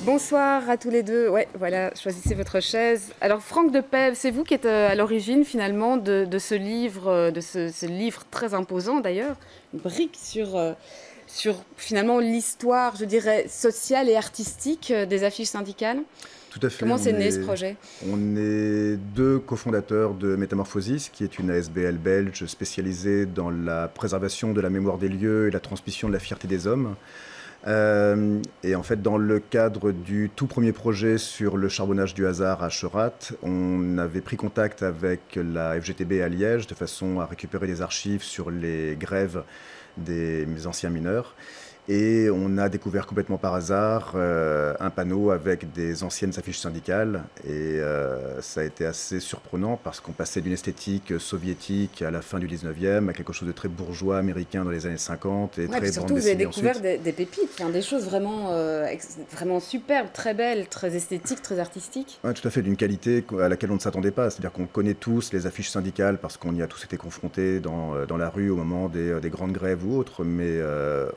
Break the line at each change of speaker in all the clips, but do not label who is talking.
Bonsoir à tous les deux. Ouais, voilà, choisissez votre chaise. Alors, Franck de Pève, c'est vous qui êtes à l'origine finalement de ce livre, ce livre très imposant d'ailleurs, une brique sur finalement l'histoire, je dirais, sociale et artistique des affiches syndicales.
Tout à fait,
Comment c'est né ce projet?
on est deux cofondateurs de Métamorphosis, qui est une ASBL belge spécialisée dans la préservation de la mémoire des lieux et la transmission de la fierté des hommes. Et en fait, dans le cadre du tout premier projet sur le charbonnage du hasard à Cherat, on avait pris contact avec la FGTB à Liège de façon à récupérer des archives sur les grèves des anciens mineurs. Et on a découvert complètement par hasard un panneau avec des anciennes affiches syndicales. Et ça a été assez surprenant parce qu'on passait d'une esthétique soviétique à la fin du 19e à quelque chose de très bourgeois américain dans les années 50 et
Ouais, puis
très bande
surtout, vous avez
dessinée
découvert
ensuite.
des pépites, enfin, des choses vraiment, vraiment superbes, très belles, très esthétiques, très artistiques.
Ouais, tout à fait, d'une qualité à laquelle on ne s'attendait pas. C'est-à-dire qu'on connaît tous les affiches syndicales parce qu'on y a tous été confrontés dans la rue au moment des grandes grèves ou autres, mais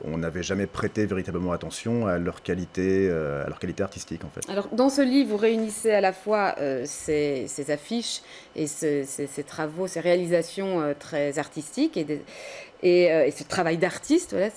on n'avait jamais prêté véritablement attention à leur qualité artistique en fait.
Alors, dans ce livre, vous réunissez à la fois ces affiches et ces travaux, ces réalisations très artistiques et ce travail d'artiste, voilà,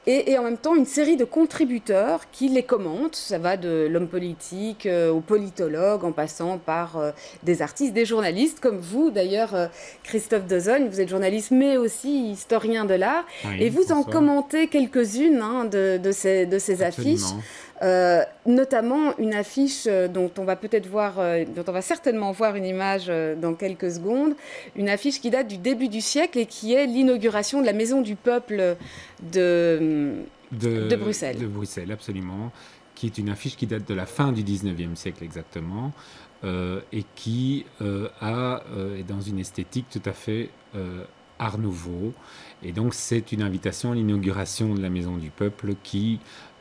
et en même temps une série de contributeurs qui les commentent. Ça va de l'homme politique au politologue, en passant par des artistes, des journalistes, comme vous d'ailleurs, Christophe Dezogne. Vous êtes journaliste, mais aussi historien de l'art. Et
Oui,
vous en
bonsoir.
commentez quelques-unes hein, de ces affiches.
Absolument.
Notamment une affiche dont on va peut-être voir, dont on va certainement voir une image dans quelques secondes, une affiche qui date du début du siècle et qui est l'inauguration de la Maison du Peuple de, de Bruxelles.
De Bruxelles, absolument. Qui est une affiche qui date de la fin du 19e siècle exactement. Et qui est dans une esthétique tout à fait Art Nouveau. Et donc c'est une invitation à l'inauguration de la Maison du Peuple qui,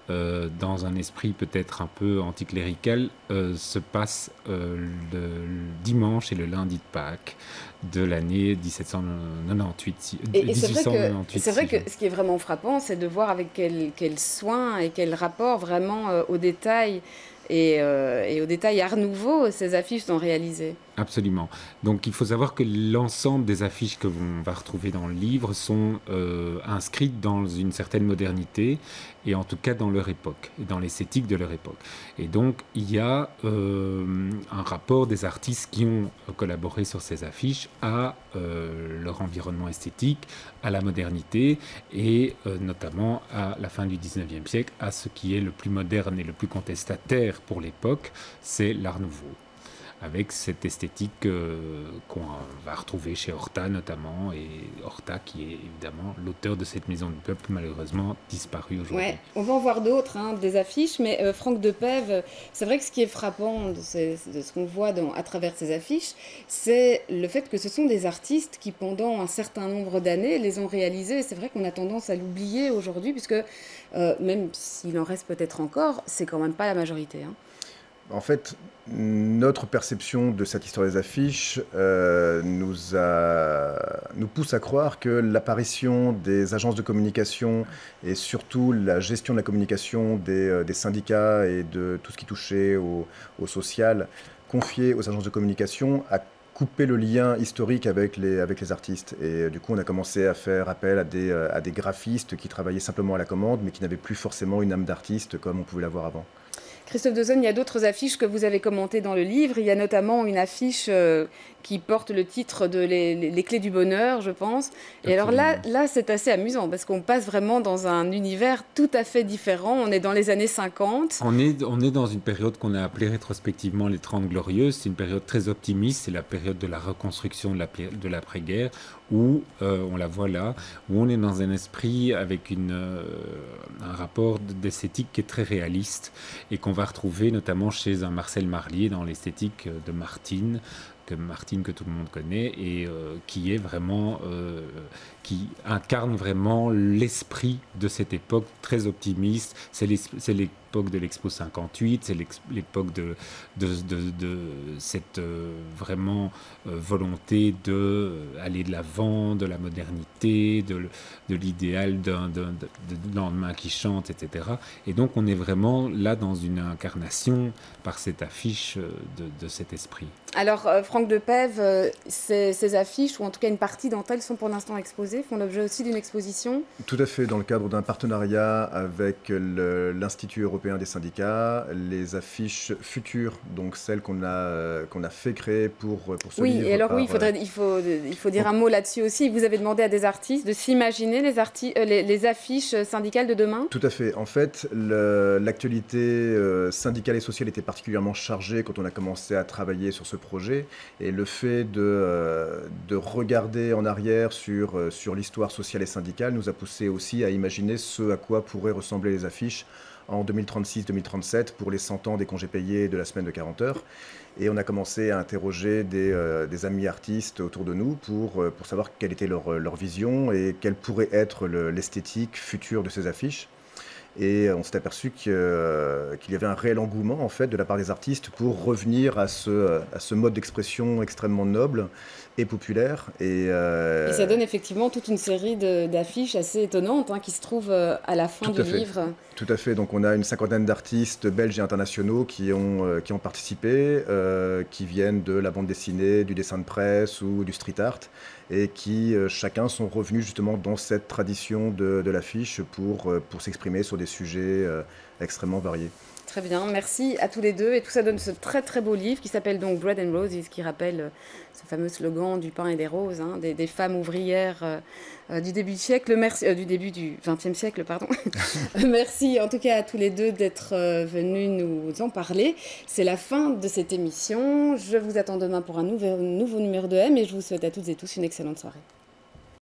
dans un esprit peut-être un peu anticlérical, se passe le dimanche et le lundi de Pâques de l'année 1798.
Et c'est vrai que,
1898,
c'est vrai
si
que
je-
ce qui est vraiment frappant, c'est de voir avec quel soin et quel rapport vraiment au détail et au détail Art Nouveau ces affiches sont réalisées.
Absolument. Donc il faut savoir que l'ensemble des affiches que l'on va retrouver dans le livre sont inscrites dans une certaine modernité et en tout cas dans leur époque et dans l'esthétique de leur époque. Et donc il y a un rapport des artistes qui ont collaboré sur ces affiches à leur environnement esthétique, à la modernité et notamment à la fin du 19e siècle, à ce qui est le plus moderne et le plus contestataire pour l'époque, c'est l'Art Nouveau avec cette esthétique qu'on va retrouver chez Horta notamment, et Horta qui est évidemment l'auteur de cette Maison du Peuple, malheureusement disparu aujourd'hui.
Ouais, on va en voir d'autres, hein, des affiches, mais Franck de Pève, c'est vrai que ce qui est frappant de ce qu'on voit à travers ces affiches, c'est le fait que ce sont des artistes qui, pendant un certain nombre d'années, les ont réalisées. C'est vrai qu'on a tendance à l'oublier aujourd'hui, puisque même s'il en reste peut-être encore, c'est quand même pas la majorité. Hein.
En fait, notre perception de cette histoire des affiches nous pousse à croire que l'apparition des agences de communication et surtout la gestion de la communication des syndicats et de tout ce qui touchait au social confié aux agences de communication a coupé le lien historique avec les artistes. Et du coup, on a commencé à faire appel à des graphistes qui travaillaient simplement à la commande, mais qui n'avaient plus forcément une âme d'artiste comme on pouvait l'avoir avant.
Christophe Deuzon, il y a d'autres affiches que vous avez commentées dans le livre. Il y a notamment une affiche qui porte le titre de les clés du bonheur, je pense. Et alors
Absolument.
là c'est assez amusant parce qu'on passe vraiment dans un univers tout à fait différent. On est dans les années 50.
On est dans une période qu'on a appelée rétrospectivement les 30 Glorieuses. C'est une période très optimiste, c'est la période de la reconstruction de l'après-guerre, où, on la voit là, où on est dans un esprit avec un rapport d'esthétique qui est très réaliste et qu'on va retrouver notamment chez un Marcel Marlier dans l'esthétique de Martine, que Martine, que tout le monde connaît, et qui est vraiment, qui incarne vraiment l'esprit de cette époque très optimiste. C'est l'époque de l'Expo 58, c'est l'époque de cette vraiment volonté d'aller de l'avant, de la modernité, de l'idéal d'un lendemain qui chante, etc. Et donc on est vraiment là dans une incarnation par cette affiche de cet esprit.
Alors, Franck Depève, ces affiches, ou en tout cas une partie d'entre elles, sont pour l'instant exposées, font l'objet aussi d'une exposition.
Tout à fait, dans le cadre d'un partenariat avec l'Institut européen des syndicats, les affiches futures, donc celles qu'on a fait créer pour ce livre.
Oui, et alors il faut dire un mot là-dessus aussi. Vous avez demandé à des artistes de s'imaginer les affiches syndicales de demain.
Tout à fait. En fait, l'actualité syndicale et sociale était particulièrement chargée quand on a commencé à travailler sur ce projet, et le fait de regarder en arrière sur l'histoire sociale et syndicale nous a poussé aussi à imaginer ce à quoi pourraient ressembler les affiches en 2036-2037 pour les 100 ans des congés payés de la semaine de 40 heures. Et on a commencé à interroger des amis artistes autour de nous pour savoir quelle était leur vision et quelle pourrait être l'esthétique future de ces affiches. Et on s'est aperçu qu'il y avait un réel engouement en fait de la part des artistes pour revenir à ce mode d'expression extrêmement noble et populaire. Et
ça donne effectivement toute une série d'affiches assez étonnantes qui se trouvent à la fin du livre.
Tout à fait. Donc on a une 50aine d'artistes belges et internationaux qui ont participé, qui viennent de la bande dessinée, du dessin de presse ou du street art, et qui chacun sont revenus justement dans cette tradition de l'affiche pour s'exprimer sur des sujets extrêmement variés.
Très bien, merci à tous les deux. Et tout ça donne ce très très beau livre qui s'appelle donc Bread and Roses, qui rappelle ce fameux slogan du pain et des roses, des femmes ouvrières du début du siècle, du début du XXe siècle, pardon. Merci en tout cas à tous les deux d'être venus nous en parler. C'est la fin de cette émission. Je vous attends demain pour un nouveau numéro de M et je vous souhaite à toutes et tous une excellente soirée.